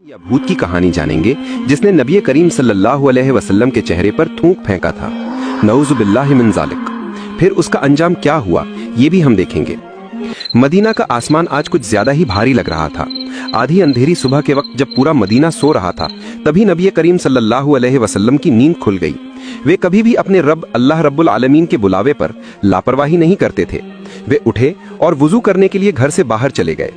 या भूत की कहानी जानेंगे जिसने नबी करीम सल्लल्लाहु अलैहि वसल्लम के चेहरे पर थूक फेंका था। नऊज़ु बिल्लाहि मिन ज़ालिक। फिर उसका अंजाम क्या हुआ ये भी हम देखेंगे। मदीना का आसमान आज कुछ ज्यादा ही भारी लग रहा था। आधी अंधेरी सुबह के वक्त जब पूरा मदीना सो रहा था तभी नबी करीम सल्लल्लाहु अलैहि वसल्लम की नींद खुल गई। वे कभी भी अपने रब अल्लाह रब्बुल आलमीन के बुलावे पर लापरवाही नहीं करते थे। वे उठे और वुजू करने के लिए घर से बाहर चले गए।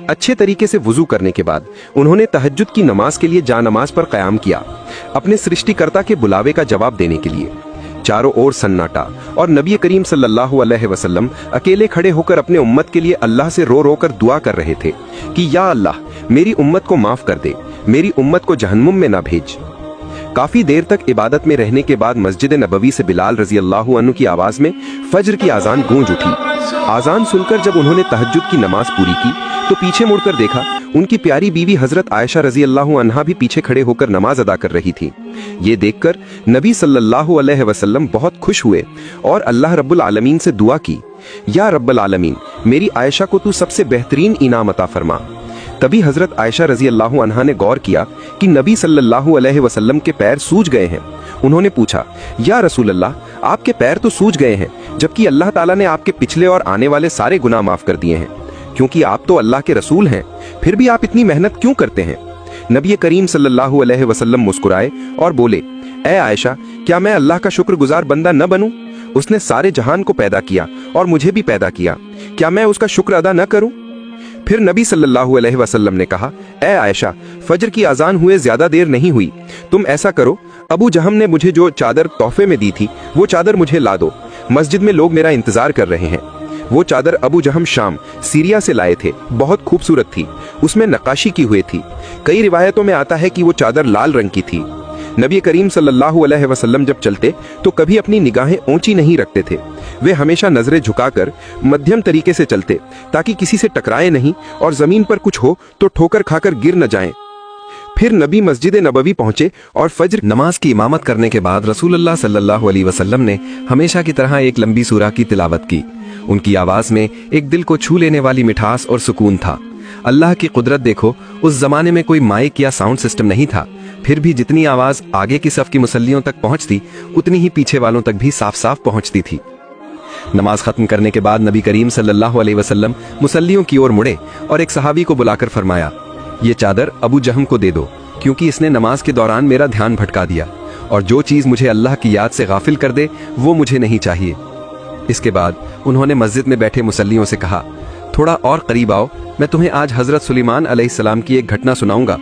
अच्छे तरीके से वुजू करने के बाद उन्होंने तहज्जुद की नमाज के लिए जानमाज पर कयाम किया, अपने सृष्टिकर्ता के बुलावे का जवाब देने के लिए। चारों ओर सन्नाटा और नबी करीम सल्लल्लाहु अलैहि वसल्लम अकेले खड़े होकर अपने उम्मत के लिए अल्लाह से रो रो कर दुआ कर रहे थे कि या अल्लाह मेरी उम्मत को माफ कर दे, मेरी उम्मत को जहन्नुम में ना भेज। काफी देर तक इबादत में रहने के बाद मस्जिद नबवी से बिलाल रजी अल्लाह अन्हु की आवाज में फज्र की आजान गूंज उठी। आजान सुनकर जब उन्होंने तहज्जुद की नमाज पूरी की तो पीछे मुड़कर देखा उनकी प्यारी बीवी हजरत आयशा रजी अल्लाह अन्हा भी पीछे खड़े होकर नमाज अदा कर रही थी। ये देखकर नबी सल्लल्लाहु अलैहि वसल्लम बहुत खुश हुए और अल्लाह रब्बुल आलमीन से दुआ की, या रब्बुल आलमीन मेरी आयशा को तू सबसे बेहतरीन इनाम अता फरमा। तभी हजरत आयशा रजी अल्लाह अन्हा ने गौर किया कि नबी सल्लल्लाहु अलैहि वसल्लम के पैर सूज गए हैं। उन्होंने पूछा, या रसूल अल्लाह आपके पैर तो सूज गए हैं जबकि अल्लाह ताला ने आपके पिछले और आने वाले सारे गुनाह माफ कर दिए हैं, क्योंकि आप तो अल्लाह के रसूल हैं, फिर भी आप इतनी मेहनत क्यों करते हैं? नबी करीम सल्लल्लाहु अलैहि वसल्लम मुस्कुराए और बोले, ए आयशा क्या मैं अल्लाह का शुक्रगुजार बंदा न बनूं? उसने सारे जहान को पैदा किया और मुझे भी पैदा किया, क्या मैं उसका शुक्र अदा न करूं? फिर नबी सल्लल्लाहु अलैहि वसल्लम ने कहा, ए आयशा फजर की अजान हुए ज्यादा देर नहीं हुई, तुम ऐसा करो अबू जहम ने मुझे जो चादर तोहफे में दी थी वो चादर मुझे ला दो, मस्जिद में लोग मेरा इंतजार कर रहे हैं। वो चादर अबू जहम शाम सीरिया से लाए थे, बहुत खूबसूरत थी, उसमें नक्काशी की हुई थी। कई रिवायतों में आता है कि वो चादर लाल रंग की थी। नबी करीम सल्लल्लाहु अलैहि वसल्लम जब चलते तो कभी अपनी निगाहें ऊंची नहीं रखते थे। वे हमेशा नजरें झुकाकर मध्यम तरीके से चलते ताकि किसी से टकराए नहीं और जमीन पर कुछ हो तो ठोकर खाकर गिर न जाएं। फिर नबी मस्जिद नबवी पहुंचे और फज्र नमाज की इमामत करने के बाद रसूलुल्लाह सल्लल्लाहु अलैहि वसल्लम ने हमेशा की तरह एक लंबी सूरा की तिलावत की। उनकी आवाज में एक दिल को छू लेने वाली मिठास और सुकून था। अल्लाह की कुदरत देखो, उस जमाने में कोई माइक या साउंड सिस्टम नहीं था, फिर भी जितनी आवाज आगे की सफ की मुसल्लियों तक पहुंचती उतनी ही पीछे वालों तक भी साफ साफ पहुंचती थी। नमाज खत्म करने के बाद नबी करीम सल्लल्लाहु अलैहि वसल्लम मुसल्लियों की ओर मुड़े और एक सहाबी को बुलाकर फरमाया, ये चादर अबू जहम को दे दो, क्योंकि इसने नमाज के दौरान मेरा ध्यान भटका दिया और जो चीज मुझे अल्लाह की याद से गाफिल कर दे वो मुझे नहीं चाहिए। इसके बाद उन्होंने मस्जिद में बैठे मुसल्लियों से कहा, थोड़ा और करीब आओ, मैं तुम्हें आज हजरत सुलेमान अलैहिस्सलाम की एक घटना सुनाऊंगा